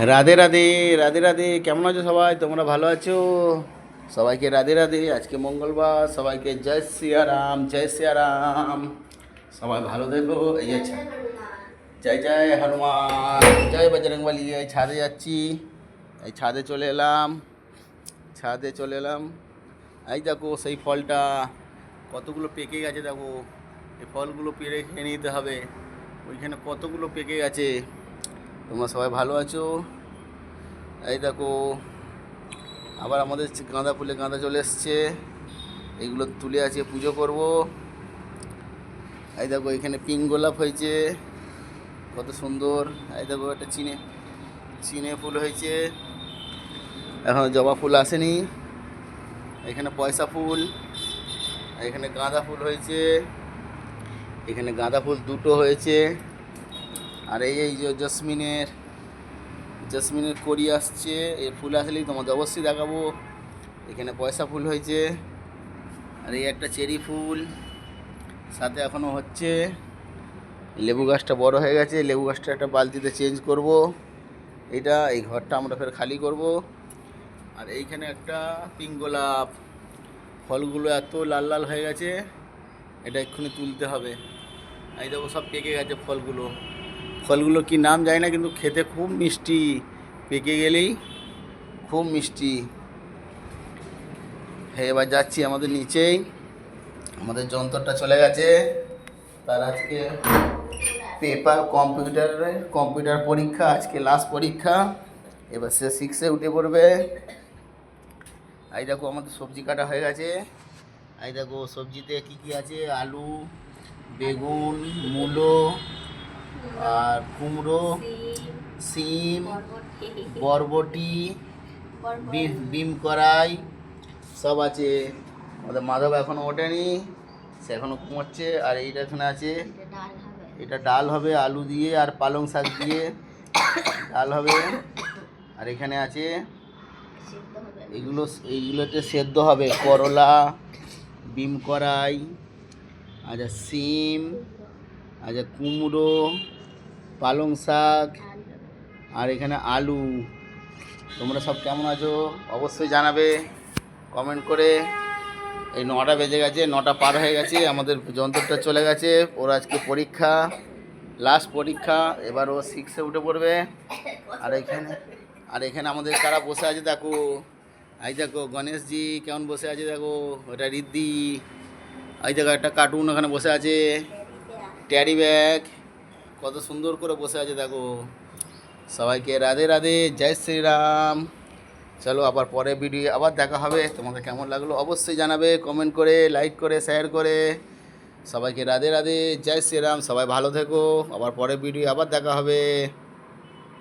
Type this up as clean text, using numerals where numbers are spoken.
রাধে রাধে, রাধে রাধে। কেমন আছো সবাই? তোমরা ভালো আছো? সবাইকে রাধে রাধে। আজকে মঙ্গলবার, সবাইকে জয় সিয়ারাম, জয় সিয়ারাম। সবাই ভালো থেকো। এই আছে, জয় জয় হনুমান, জয় বজরংবলী। এই ছাদে যাচ্ছি, এই ছাদে চলে এলাম, ছাদে চলে এলাম। এই দেখো সেই ফলটা কতগুলো পেকে গেছে, দেখো। এই ফলগুলো পেরে খেয়ে নিতে হবে। ওইখানে কতগুলো পেকে গেছে। তোমরা সবাই ভালো আছো? এই দেখো, আবার আমাদের গাঁদা ফুলে গাঁদা চলে এসছে। এইগুলো তুলে আছে, পুজো করব। এই দেখো, এখানে পিঙ্ক গোলাপ হয়েছে, কত সুন্দর। এই দেখো, একটা চিনে ফুল হয়েছে, এখন জবা ফুল আসেনি। এখানে পয়সা ফুল, এখানে গাঁদা ফুল হয়েছে, এখানে গাঁদা ফুল দুটো হয়েছে। আর এই যে জসমিনের কড়ি আসছে, এই ফুল আসলেই তোমাদের অবশ্যই দেখাবো। এখানে পয়সা ফুল হয়েছে, আর এই একটা চেরি ফুল সাথে এখনও হচ্ছে। লেবু গাছটা বড় হয়ে গেছে, লেবু গাছটা একটা বালতিতে চেঞ্জ করব। এই ঘরটা আমরা ফের খালি করব। আর এইখানে একটা পিঙ্ক গোলাপ, ফলগুলো এত লাল লাল হয়ে গেছে, এটা এক্ষুনি তুলতে হবে। এই দেখো, সব পেকে গেছে ফলগুলো কি নাম জানি না, কিন্তু খেতে খুব মিষ্টি, পেকে গেলেই খুব মিষ্টি। হ্যাঁ, এবার যাচ্ছি আমাদের নিচেই, আমাদের যন্ত্রটা চলে গেছে। তার আজকে কম্পিউটার পরীক্ষা, আজকে লাস্ট পরীক্ষা। এবার সে 6-এ উঠে পড়বে। এই দেখো, আমাদের সবজি কাটা হয়ে গেছে। এই দেখো, সবজিতে কি কি আছে: আলু, বেগুন, মূলো, আর কুমড়ো, সিম, বরবটি, বিম কড়াই সব আছে। আমাদের মাধব এখনও ওঠেনি, সে এখনও ঘুমাচ্ছে। আর এইটা এখানে আছে, এটা ডাল হবে আলু দিয়ে আর পালং শাক দিয়ে ডাল হবে। আর এখানে আছে, এইগুলোতে সেদ্ধ হবে করলা, বিম কড়াই, আচ্ছা সিম, আচ্ছা কুমড়ো, পালং শাক, আর এখানে আলু। তোমরা সব কেমন আছো অবশ্যই জানাবে কমেন্ট করে। এই 9টা বেজে গেছে, 9টা পার হয়ে গেছে, আমাদের যন্ত্রটা চলে গেছে। ওর আজকে পরীক্ষা, লাস্ট পরীক্ষা। এবার ও 6-এ উঠে পড়বে। আর এখানে আমাদের কারা বসে আছে দেখো। এই দেখো, গণেশজি কেমন বসে আছে দেখো, ওটা রিদ্ধি। এই দেখো, একটা কার্টুন ওখানে বসে আছে, ট্যারি ব্যাগ, কত সুন্দর করে বসে আছে দেখো। সবাইকে রাধে রাধে, জয় শ্রীরাম। চলো, আবার পরে ভিডিও আবার দেখা হবে। তোমাদের কেমন লাগলো অবশ্যই জানাবে কমেন্ট করে, লাইক করে, শেয়ার করে। সবাইকে রাধে রাধে, জয় শ্রীরাম। সবাই ভালো থেকো, আবার পরে ভিডিও আবার দেখা হবে।